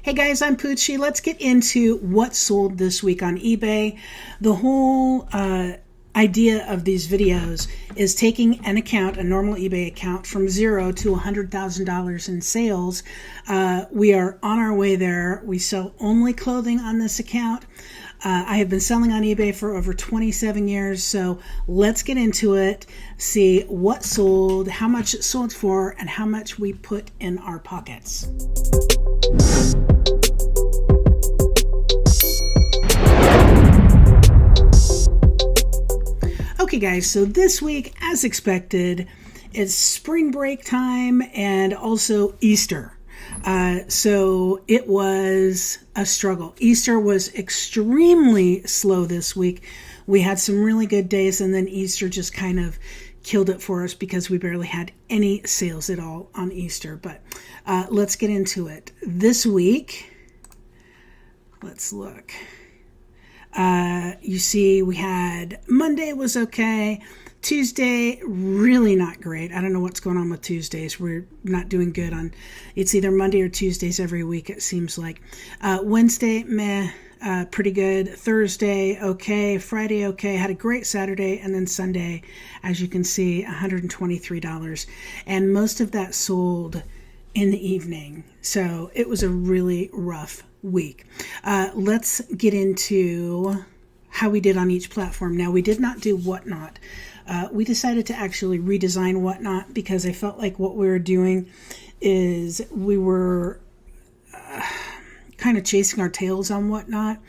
Hey guys, I'm Poochie. Let's get into what sold this week on eBay. The whole idea of these videos is taking an account, a normal eBay account, from zero to $100,000 in sales. We are on our way there. We sell only clothing on this account. I have been selling on eBay for over 27 years, so let's get into it, see what sold, how much it sold for, and how much we put in our pockets. Okay guys, so this week, as expected, it's spring break time and also Easter. So it was a struggle. Easter was extremely slow this week. We had some really good days, and then Easter just kind of killed it for us because we barely had any sales at all on Easter. But let's get into it. This week, let's look. You see, we had Monday was okay. Tuesday, really not great. I don't know what's going on with Tuesdays. We're not doing good on, it's either Monday or Tuesdays every week, it seems like. Wednesday, meh, pretty good. Thursday, okay. Friday, okay. Had a great Saturday. And then Sunday, as you can see, $123. And most of that sold in the evening. So it was a really rough week. Let's get into how we did on each platform. Now, we did not do Whatnot. We decided to actually redesign Whatnot because I felt like what we were doing is we were kind of chasing our tails on Whatnot.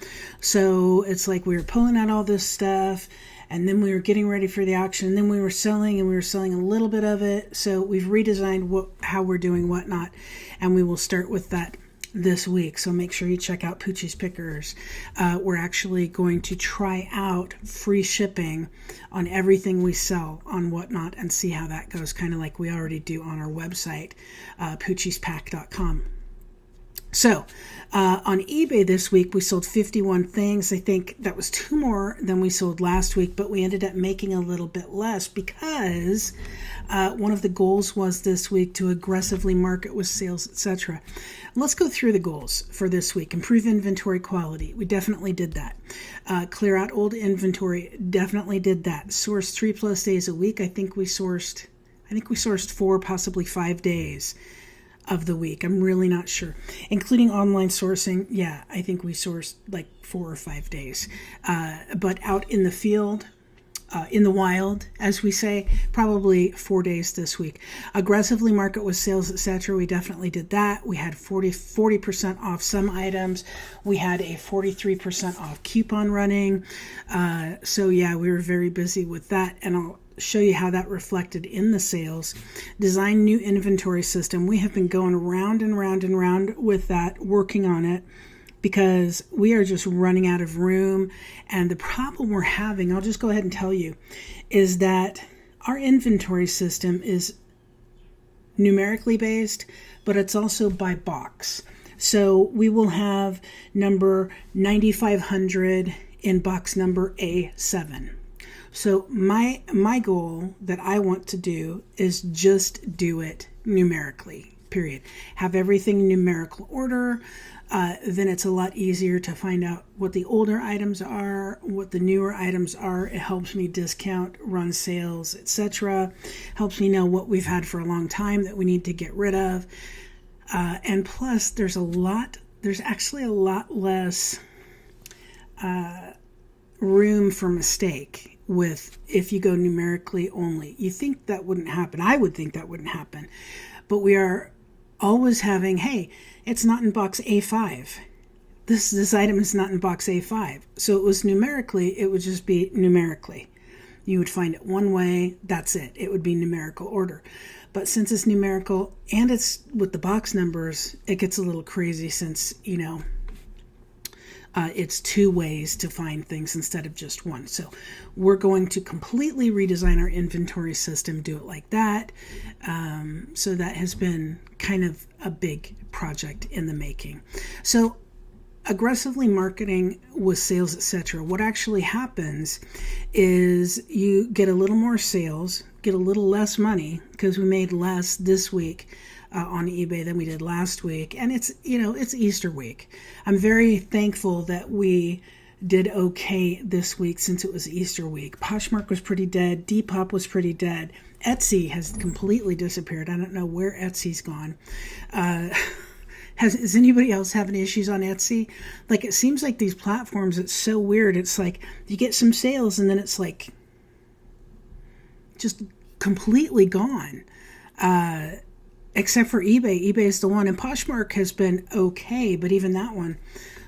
So it's like we were pulling out all this stuff, and then we were getting ready for the auction, and then we were selling, and we were selling a little bit of it. So we've redesigned how we're doing Whatnot, and we will start with that this week. So make sure you check out Poochie's Pickers. We're actually going to try out free shipping on everything we sell on Whatnot and see how that goes, kind of like we already do on our website, poochiespack.com. So on eBay this week, we sold 51 things. I think that was 2 more than we sold last week, but we ended up making a little bit less because one of the goals was this week to aggressively market with sales, etc. Let's go through the goals for this week. Improve inventory quality. We definitely did that. Clear out old inventory. Definitely did that. Source 3+ days a week. I think we sourced 4, possibly 5 days of the week. I'm really not sure. Including online sourcing, yeah, I think we sourced like 4 or 5 days. But out in the field, in the wild, as we say, probably 4 days this week. Aggressively market with sales, etc. We definitely did that. We had 40% off some items. We had a 43% off coupon running. So yeah, we were very busy with that, and I'll show you how that reflected in the sales. Design new inventory system. We have been going round and round and round with that, working on it, because we are just running out of room. And the problem we're having, I'll just go ahead and tell you, is that our inventory system is numerically based, but it's also by box. So we will have number 9500 in box number A7. So my goal that I want to do is just do it numerically, period. Have everything numerical order. Then it's a lot easier to find out what the older items are, what the newer items are. It helps me discount, run sales, etc. Helps me know what we've had for a long time that we need to get rid of. And plus, there's actually a lot less room for mistake with if you go numerically only. You think that wouldn't happen. I would think that wouldn't happen. But we are always having, hey, it's not in box A5. This item is not in box A5. So it was numerically, it would just be numerically. You would find it one way, that's it. It would be numerical order. But since it's numerical and it's with the box numbers, it gets a little crazy since, it's 2 ways to find things instead of just one. So we're going to completely redesign our inventory system, do it like that. So that has been kind of a big project in the making. So aggressively marketing with sales, etc. What actually happens is you get a little more sales, get a little less money because we made less this week on eBay than we did last week. And it's Easter week. I'm very thankful that we did okay this week since it was Easter week. Poshmark was pretty dead. Depop was pretty dead. Etsy has completely disappeared. I don't know where Etsy's gone. Is anybody else having issues on Etsy? Like, it seems like these platforms, it's so weird. It's like you get some sales and then it's like just completely gone. Except for eBay. eBay is the one. And Poshmark has been okay, but even that one,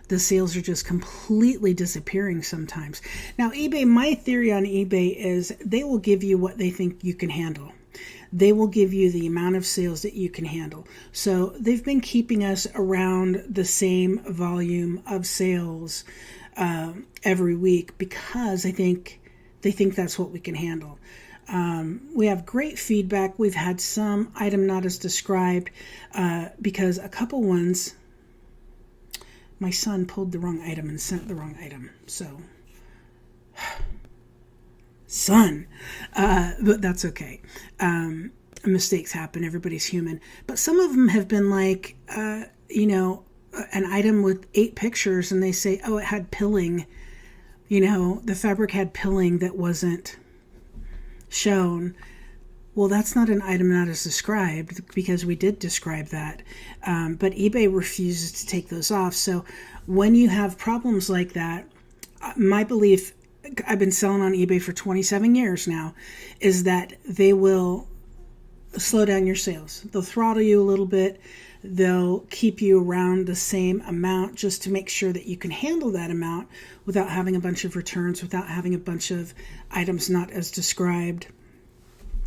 the sales are just completely disappearing sometimes. Now, eBay, my theory on eBay is they will give you what they think you can handle. They will give you the amount of sales that you can handle. So they've been keeping us around the same volume of sales every week because I think they think that's what we can handle. We have great feedback. We've had some item not as described because a couple ones, my son pulled the wrong item and sent the wrong item. So, son, but that's okay. Mistakes happen. Everybody's human. But some of them have been like, an item with 8 pictures and they say, oh, it had pilling. The fabric had pilling that wasn't shown. Well, that's not an item not as described because we did describe that. But eBay refuses to take those off. So when you have problems like that, my belief, I've been selling on eBay for 27 years now, is that they will slow down your sales. They'll throttle you a little bit. They'll keep you around the same amount just to make sure that you can handle that amount without having a bunch of returns, without having a bunch of items not as described.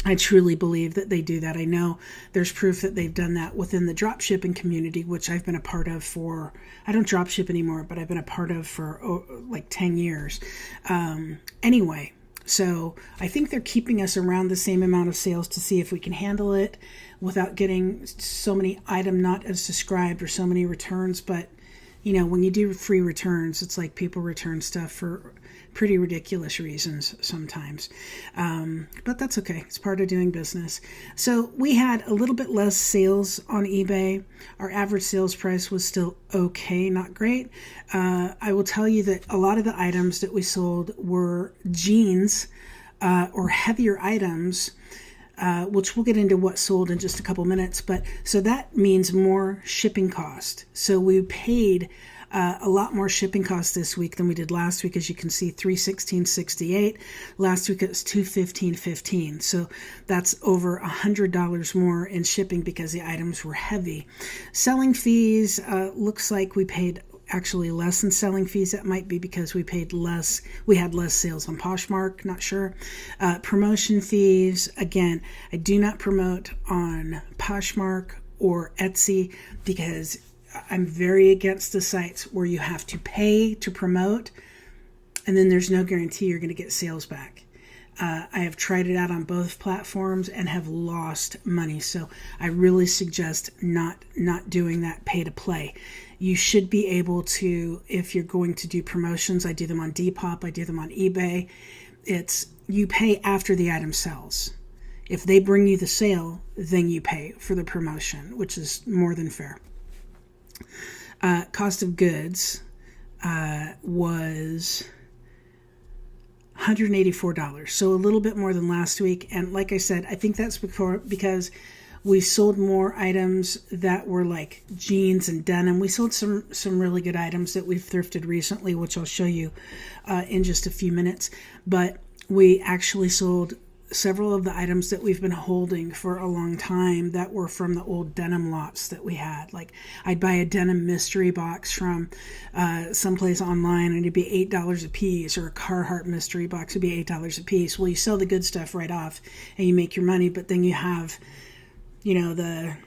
I truly believe that they do that. I know there's proof that they've done that within the drop shipping community, which I've been a part of I don't drop ship anymore, but I've been a part of for like 10 years. Anyway, so I think they're keeping us around the same amount of sales to see if we can handle it without getting so many item not as described or so many returns. But, when you do free returns, it's like people return stuff for pretty ridiculous reasons sometimes. But that's okay. It's part of doing business. So we had a little bit less sales on eBay. Our average sales price was still okay, not great. I will tell you that a lot of the items that we sold were jeans or heavier items, which we'll get into what sold in just a couple minutes. But so that means more shipping cost. So we paid a lot more shipping costs this week than we did last week. As you can see, $316.68. Last week it was $215.15. So that's over $100 more in shipping because the items were heavy. Selling fees, looks like we paid actually less than selling fees. That might be because we paid less. We had less sales on Poshmark, not sure. Promotion fees, again, I do not promote on Poshmark or Etsy because I'm very against the sites where you have to pay to promote and then there's no guarantee you're going to get sales back. I have tried it out on both platforms and have lost money. So I really suggest not doing that pay to play. You should be able to, if you're going to do promotions, I do them on Depop, I do them on eBay. It's you pay after the item sells. If they bring you the sale, then you pay for the promotion, which is more than fair. Cost of goods was $184, so a little bit more than last week. And like I said, I think that's because we sold more items that were like jeans and denim. We sold some really good items that we've thrifted recently, which I'll show you in just a few minutes. But we actually sold several of the items that we've been holding for a long time that were from the old denim lots that we had. Like I'd buy a denim mystery box from someplace online and it'd be $8 a piece, or a Carhartt mystery box would be $8 a piece. Well, you sell the good stuff right off and you make your money, but then you have, the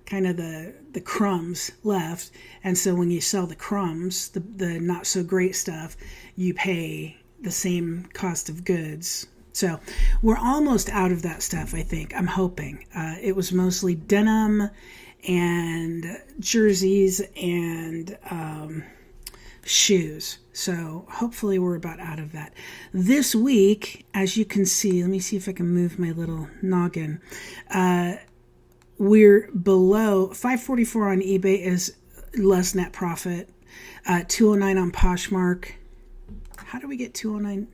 kind of the crumbs left. And so when you sell the crumbs, the not so great stuff, you pay the same cost of goods. So we're almost out of that stuff, I think. I'm hoping. It was mostly denim and jerseys and shoes. So hopefully we're about out of that. This week, as you can see, let me see if I can move my little noggin. we're below 544 on eBay is less net profit. 209 on Poshmark. How do we get 209?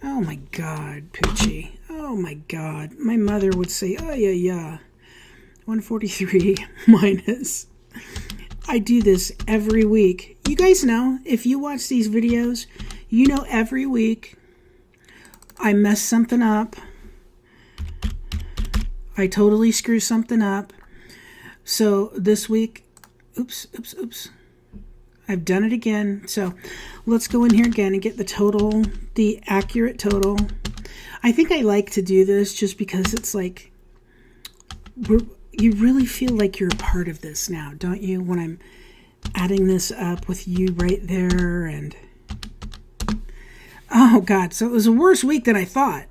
Oh my God, Poochie. Oh my God. My mother would say, oh yeah. 143 minus. I do this every week. You guys know, if you watch these videos, you know every week I mess something up. I totally screw something up. So this week, oops. I've done it again. So let's go in here again and get the total, the accurate total. I think I like to do this just because it's like, you really feel like you're a part of this now, don't you? When I'm adding this up with you right there, and oh God, so it was a worse week than I thought.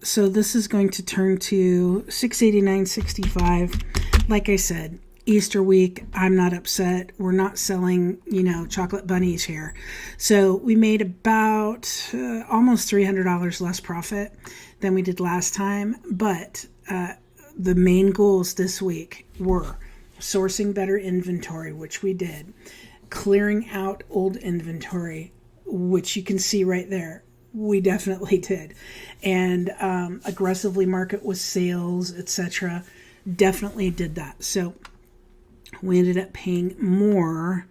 So this is going to turn to $689.65. Like I said, Easter week, I'm not upset. We're not selling, chocolate bunnies here. So we made about almost $300 less profit than we did last time. But the main goals this week were sourcing better inventory, which we did, clearing out old inventory, which you can see right there. We definitely did. And aggressively market with sales, etc. Definitely did that. So we ended up paying more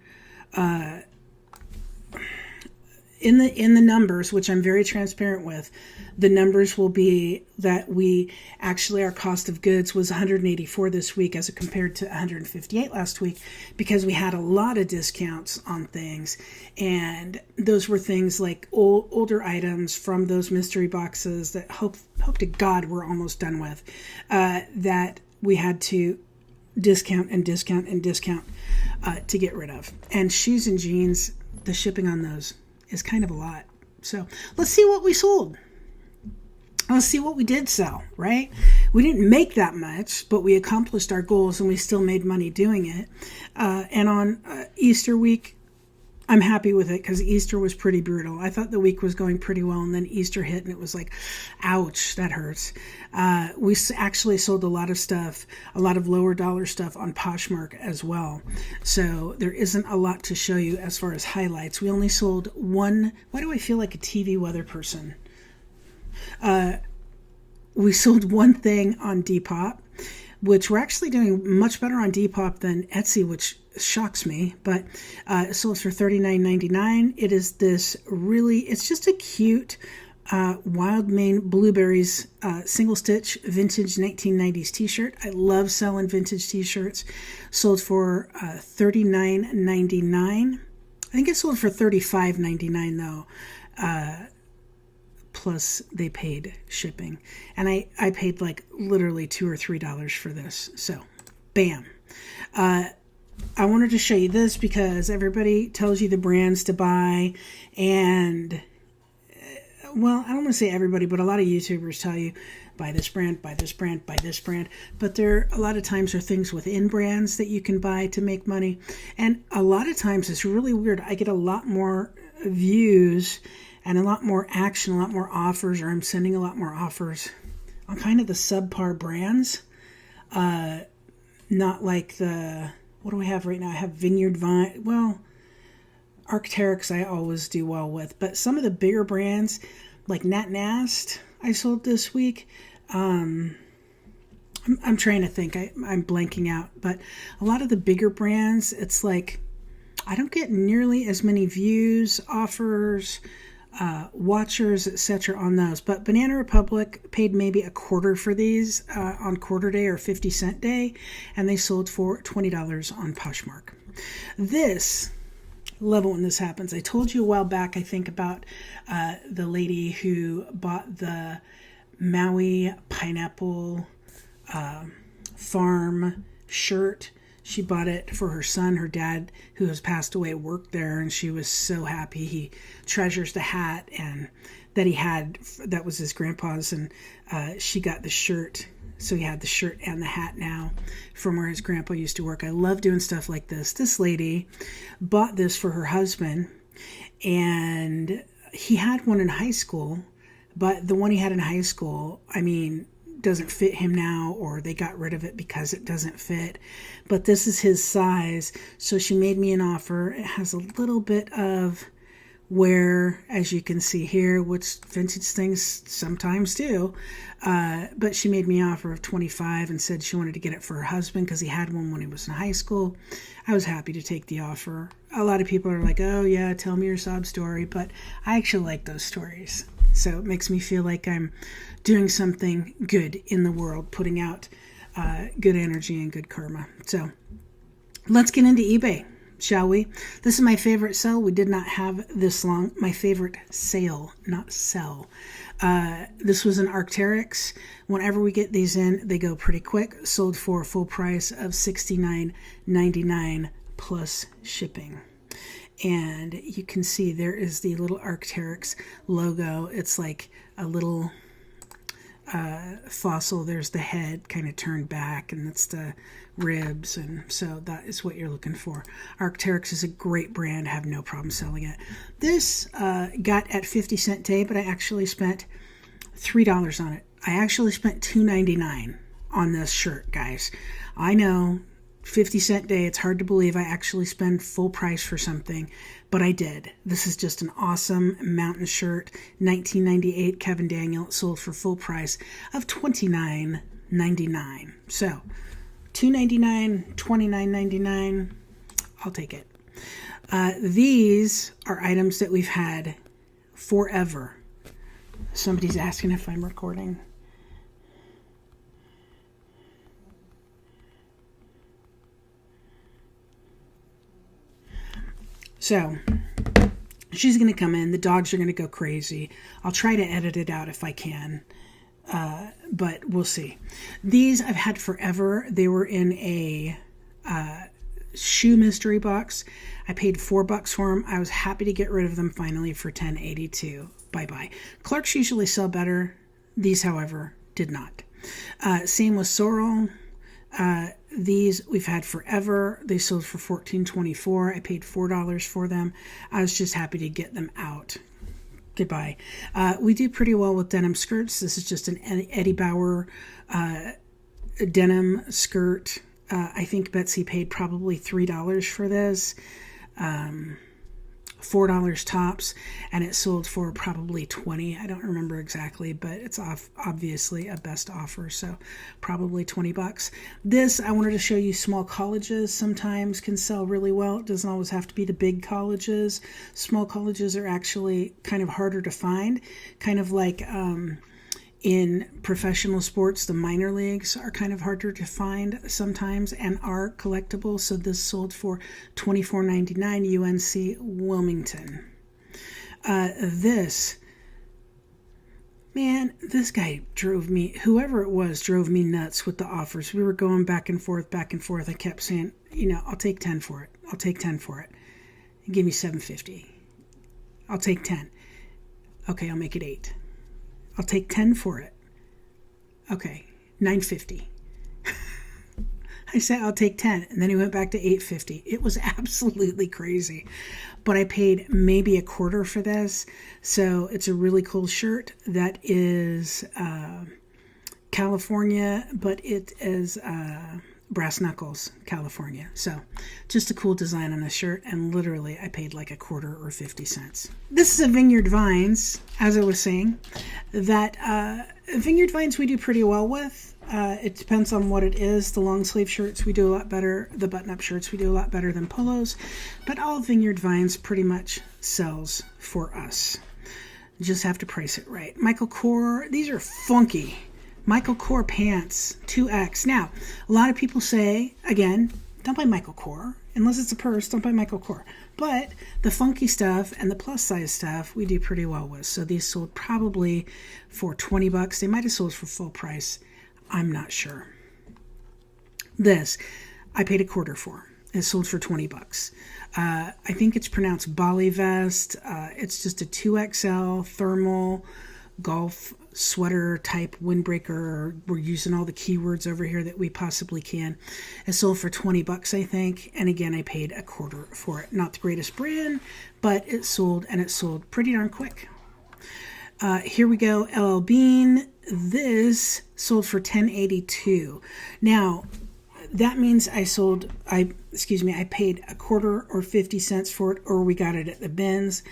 in the numbers, which I'm very transparent with. The numbers will be that our cost of goods was 184 this week as compared to 158 last week, because we had a lot of discounts on things, and those were things like older items from those mystery boxes that hope to God we're almost done with, that we had to discount to get rid of. And shoes and jeans, the shipping on those is kind of a lot. So let's see what we sold. Let's see what we did sell, right? We didn't make that much, but we accomplished our goals and we still made money doing it. And on Easter week, I'm happy with it because Easter was pretty brutal. I thought the week was going pretty well, and then Easter hit and it was like, ouch, that hurts. We actually sold a lot of stuff, a lot of lower dollar stuff on Poshmark as well. So there isn't a lot to show you as far as highlights. We only sold one. Why do I feel like a TV weather person? We sold one thing on Depop, which we're actually doing much better on Depop than Etsy, which shocks me, but it sold for $39.99. It is this it's just a cute Wild Mane Blueberries single stitch vintage 1990s t-shirt. I love selling vintage t-shirts. Sold for $39.99. I think it sold for $35.99 though. Plus they paid shipping, and I paid like literally $2 or $3 for this. So bam. I wanted to show you this because everybody tells you the brands to buy, and well, I don't want to say everybody, but a lot of YouTubers tell you buy this brand, buy this brand, buy this brand. But there a lot of times are things within brands that you can buy to make money, and a lot of times it's really weird. I get a lot more views and a lot more action, a lot more offers, or I'm sending a lot more offers on kind of the subpar brands. Not like what do I have right now? I have Vineyard Vine. Well, Arc'teryx I always do well with. But some of the bigger brands, like Nat Nast, I sold this week. I'm trying to think. I'm blanking out. But a lot of the bigger brands, it's like I don't get nearly as many views, offers, watchers, etc. on those. But Banana Republic paid maybe a quarter for these on quarter day or 50-cent day, and they sold for $20 on Poshmark. Love it when this happens. I told you a while back, I think, about the lady who bought the Maui pineapple farm shirt. She bought it for her son. Her dad, who has passed away, worked there, and she was so happy. He treasures the hat and that he had. That was his grandpa's, and she got the shirt. So he had the shirt and the hat now from where his grandpa used to work. I love doing stuff like this. This lady bought this for her husband, and he had one in high school, but the one he had in high school, I mean, doesn't fit him now, or they got rid of it because it doesn't fit. But this is his size, so she made me an offer. It has a little bit of wear, as you can see here, which vintage things sometimes do. But she made me an offer of $25 and said she wanted to get it for her husband because he had one when he was in high school. I was happy to take the offer. A lot of people are like, oh yeah, tell me your sob story, but I actually like those stories. So it makes me feel like I'm doing something good in the world, putting out good energy and good karma. So let's get into eBay, shall we? This is my favorite sale. We did not have this long. My favorite sale, not sell. This was an Arc'teryx. Whenever we get these in, they go pretty quick. Sold for a full price of $69.99 plus shipping. And you can see there is the little Arc'teryx logo. It's like a little fossil. There's the head kind of turned back, and that's the ribs, and so that is what you're looking for. Arc'teryx is a great brand. I have no problem selling it. This got at 50-cent day, but I actually spent $3 on it. I actually spent $2.99 on this shirt, guys. I know, 50-cent day, it's hard to believe I actually spend full price for something, but I did. This is just an awesome mountain shirt, 1998 Kevin Daniel. It sold for full price of $29.99. So $2.99, $29.99, I'll take it. These are items that we've had forever. Somebody's asking if I'm recording. So she's going to come in. The dogs are going to go crazy. I'll try to edit it out if I can, but we'll see. These I've had forever. They were in a shoe mystery box. I paid $4 for them. I was happy to get rid of them finally for $10.82. Bye-bye. Clark's usually sell better. These, however, did not. Same with Sorrel. These we've had forever. They sold for $14.24. I paid $4 for them. I was just happy to get them out. Goodbye. We do pretty well with denim skirts. This is just an Eddie Bauer denim skirt. I think Betsy paid probably $3 for this. $4 tops, and it sold for probably $20. I don't remember exactly, but it's obviously a best offer, so probably $20. This, I wanted to show you, small colleges sometimes can sell really well. It doesn't always have to be the big colleges. Small colleges are actually kind of harder to find, kind of like in professional sports, the minor leagues are kind of harder to find sometimes and are collectible. So this sold for $24.99, UNC Wilmington. This guy drove me, whoever it was, drove me nuts with the offers. We were going back and forth. I kept saying, I'll take 10 for it. I'll take 10 for it. Give me $7.50. I'll take 10. Okay, I'll make it 8. I'll take 10 for it. Okay, $9.50. I said I'll take 10, and then he went back to $8.50. It was absolutely crazy. But I paid maybe $0.25 for this. So it's a really cool shirt that is California, but it is Brass Knuckles, California. So just a cool design on a shirt, and literally I paid like $0.25 or 50 cents. This is a Vineyard Vines, as I was saying, that Vineyard Vines we do pretty well with. It depends on what it is. The long sleeve shirts we do a lot better. The button-up shirts we do a lot better than polos. But all Vineyard Vines pretty much sells for us. You just have to price it right. Michael Kors, these are funky. Michael Kors pants, 2X. Now, a lot of people say, again, don't buy Michael Kors. Unless it's a purse, don't buy Michael Kors. But the funky stuff and the plus size stuff we do pretty well with. So these sold probably for $20. They might have sold for full price. I'm not sure. This, I paid $0.25 for. It sold for $20. I think it's pronounced Bali Vest. It's just a 2XL thermal golf sweater type windbreaker. We're using all the keywords over here that we possibly can. It sold for $20, I think. And again, I paid $0.25 for it. Not the greatest brand, but it sold, and it sold pretty darn quick. Here we go. LL Bean. This sold for $10.82. Now, that means I paid a quarter or 50 cents for it, or we got it at the bins.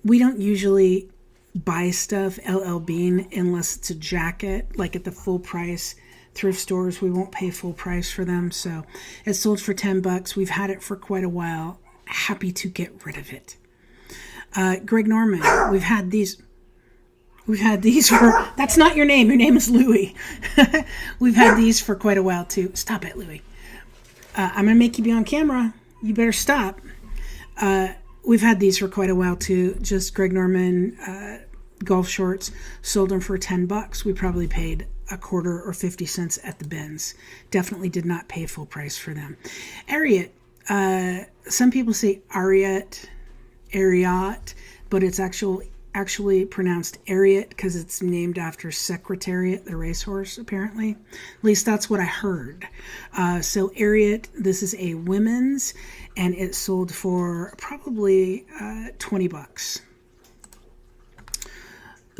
We don't usually buy stuff LL Bean unless it's a jacket, like at the full price thrift stores. We won't pay full price for them. So it sold for $10. We've had it for quite a while. Happy to get rid of it. Greg Norman, we've had these for, that's not your name. Your name is Louie. We've had these for quite a while too. Stop it, Louie. I'm going to make you be on camera. You better stop. We've had these for quite a while too. Just Greg Norman golf shorts. Sold them for $10. We probably paid a quarter or 50 cents at the bins. Definitely did not pay full price for them. Ariat. Some people say Ariat, but it's actually pronounced Ariat because it's named after Secretariat, the racehorse, apparently. At least that's what I heard. So Ariat, this is a women's, and it sold for probably $20.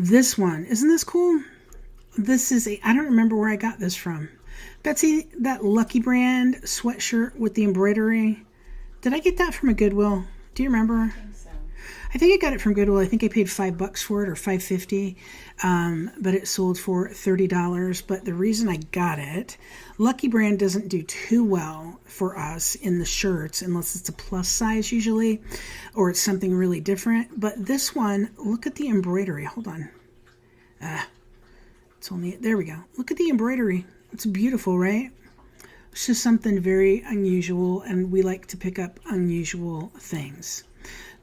This one, isn't this cool? This is I don't remember where I got this from. Betsy, that Lucky Brand sweatshirt with the embroidery. Did I get that from a Goodwill? Do you remember? I think so. I think I got it from Goodwill. I think I paid $5 for it, or $5.50, but it sold for $30. But the reason I got it, Lucky Brand doesn't do too well for us in the shirts unless it's a plus size usually, or it's something really different. But this one, look at the embroidery. Hold on. It's only, there we go. Look at the embroidery. It's beautiful, right? It's just something very unusual, and we like to pick up unusual things.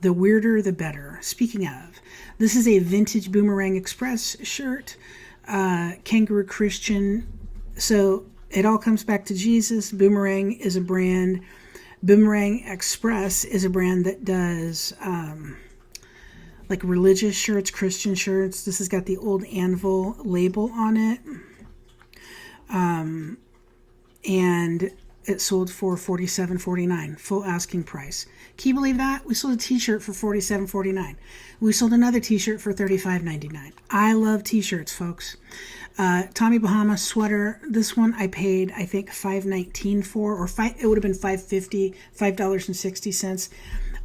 The weirder, the better. Speaking of, this is a vintage Boomerang Express shirt. Kangaroo Christian. So it all comes back to Jesus. Boomerang is a brand. Boomerang Express is a brand that does like religious shirts, Christian shirts. This has got the old Anvil label on it. And it sold for $47.49, full asking price. Can you believe that? We sold a t-shirt for $47.49. We sold another t-shirt for $35.99. I love t-shirts, folks. Tommy Bahama sweater. This one I paid, I think, $5.19 for, or it would have been $5.50, $5.60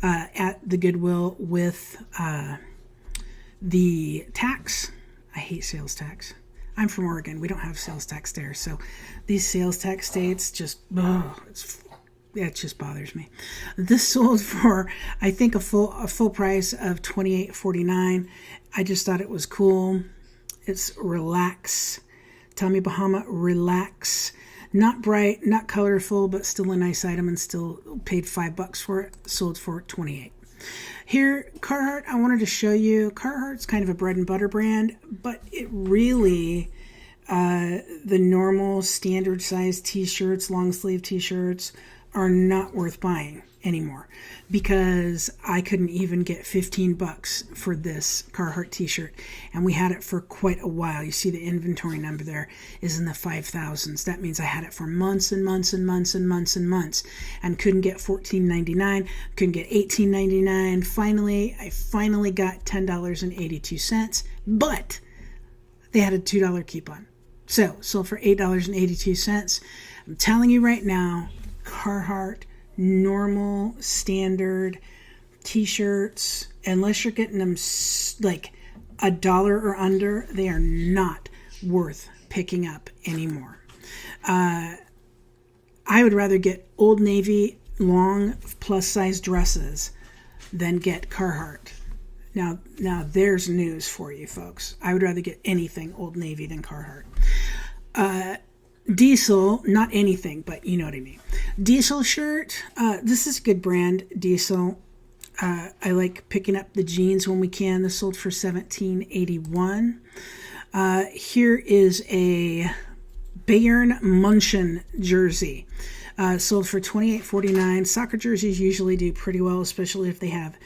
at the Goodwill with the tax. I hate sales tax. I'm from Oregon. We don't have sales tax there. So these sales tax states just, it just bothers me. This sold for, I think, a full price of $28.49. I just thought it was cool. It's Relax. Tommy Bahama Relax. Not bright, not colorful, but still a nice item, and still paid $5 for it. Sold for $28. Here, Carhartt, I wanted to show you. Carhartt's kind of a bread and butter brand, but it really, the normal standard size t-shirts, long sleeve t-shirts, are not worth buying anymore, because I couldn't even get $15 for this Carhartt t-shirt, and we had it for quite a while. You see the inventory number there is in the 5,000s. That means I had it for months and months and months and months and months, and couldn't get $14.99, couldn't get $18.99. I finally got $10.82, but they had a $2 coupon, so sold for $8.82. I'm telling you right now, Carhartt normal standard t-shirts, unless you're getting them like $1 or under, they are not worth picking up anymore. I would rather get Old Navy long plus size dresses than get Carhartt. Now there's news for you folks. I would rather get anything Old Navy than Carhartt. Diesel, not anything, but you know what I mean. Diesel shirt. This is a good brand, Diesel. I like picking up the jeans when we can. This sold for $17.81. Here is a Bayern München jersey. Sold for $28.49. Soccer jerseys usually do pretty well, especially if they have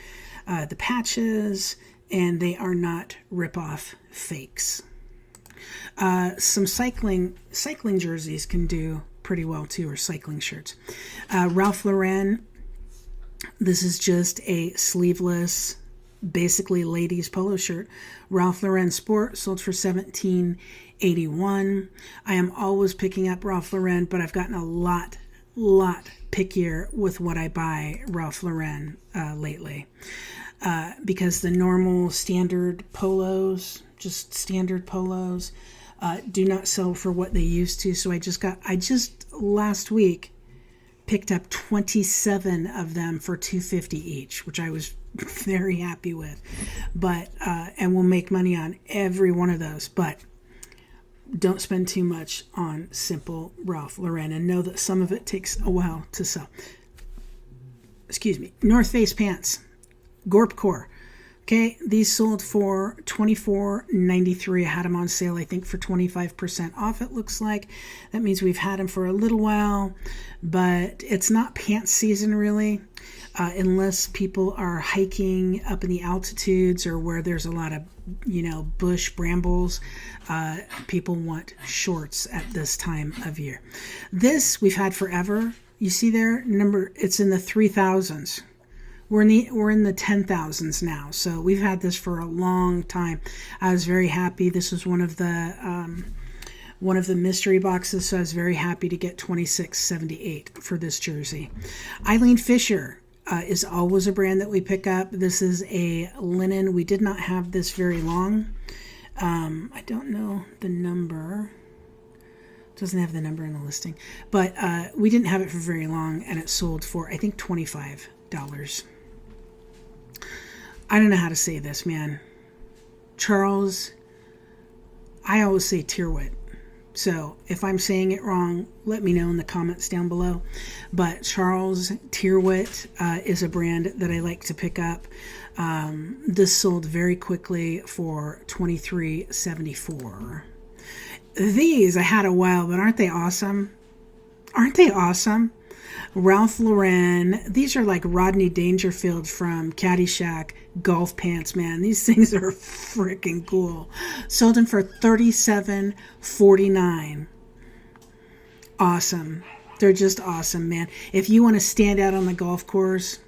the patches and they are not rip-off fakes. Some cycling jerseys can do pretty well too, or cycling shirts. Ralph Lauren, this is just a sleeveless basically ladies polo shirt. Ralph Lauren Sport sold for $17.81. I am always picking up Ralph Lauren, but I've gotten a lot pickier with what I buy Ralph Lauren lately. Because the normal standard polos, just standard polos, do not sell for what they used to. So I just last week picked up 27 of them for $2.50 each, which I was very happy with. But and we'll make money on every one of those. But don't spend too much on simple Ralph Lauren, and know that some of it takes a while to sell. Excuse me. North Face pants, Gorp Core. Okay, these sold for $24.93. I had them on sale, I think, for 25% off, it looks like. That means we've had them for a little while, but it's not pants season, really, unless people are hiking up in the altitudes or where there's a lot of, bush brambles. People want shorts at this time of year. This we've had forever. You see there, it's in the 3,000s. We're in the 10,000s now, so we've had this for a long time. I was very happy. This was one of the mystery boxes, so I was very happy to get $26.78 for this jersey. Eileen Fisher is always a brand that we pick up. This is a linen. We did not have this very long. I don't know the number. It doesn't have the number in the listing, but we didn't have it for very long, and it sold for, I think, $25. I don't know how to say this, man. Charles, I always say Tyrwhitt. So if I'm saying it wrong, let me know in the comments down below. But Charles Tyrwhitt is a brand that I like to pick up. This sold very quickly for $23.74. These I had a while, but aren't they awesome? Aren't they awesome? Ralph Lauren. These are like Rodney Dangerfield from Caddyshack golf pants, man. These things are freaking cool. Sold them for $37.49. Awesome. They're just awesome, man. If you want to stand out on the golf course,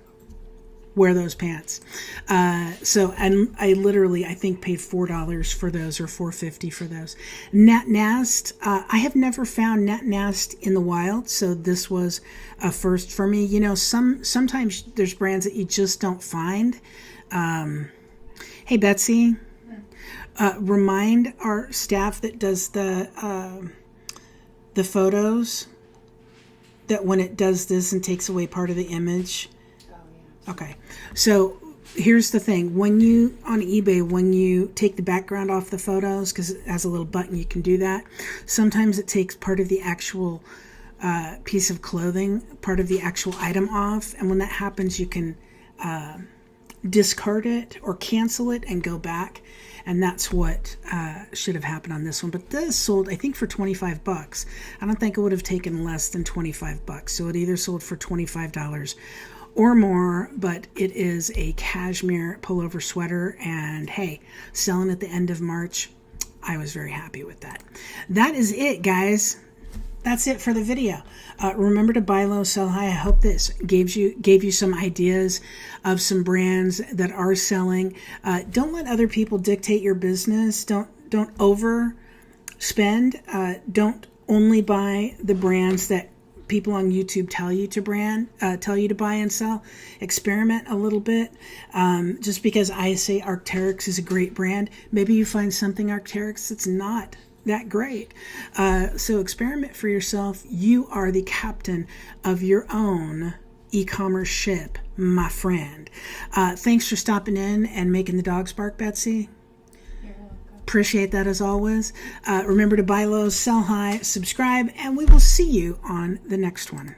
wear those pants. And I think paid $4 for those, or $4.50 for those. Nat Nast. I have never found Nat Nast in the wild, so this was a first for me. Sometimes there's brands that you just don't find. Hey, Betsy. Remind our staff that does the photos that when it does this and takes away part of the image. Okay, so here's the thing. On eBay, when you take the background off the photos, because it has a little button, you can do that. Sometimes it takes part of the actual piece of clothing, part of the actual item off. And when that happens, you can discard it or cancel it and go back. And that's what should have happened on this one. But this sold, I think, for $25. I don't think it would have taken less than $25. So it either sold for $25 or more, but it is a cashmere pullover sweater, and hey, selling at the end of March. I was very happy with that. That is it, guys. That's it for the video. Remember to buy low, sell high. I hope this gave you some ideas of some brands that are selling. Don't let other people dictate your business. Don't overspend. Don't only buy the brands that people on YouTube tell you to buy and sell. Experiment a little bit. Just because I say Arc'teryx is a great brand, maybe you find something Arc'teryx that's not that great. So experiment for yourself. You are the captain of your own e-commerce ship, my friend. Thanks for stopping in and making the dogs bark, Betsy. Appreciate that as always. Remember to buy low, sell high, subscribe, and we will see you on the next one.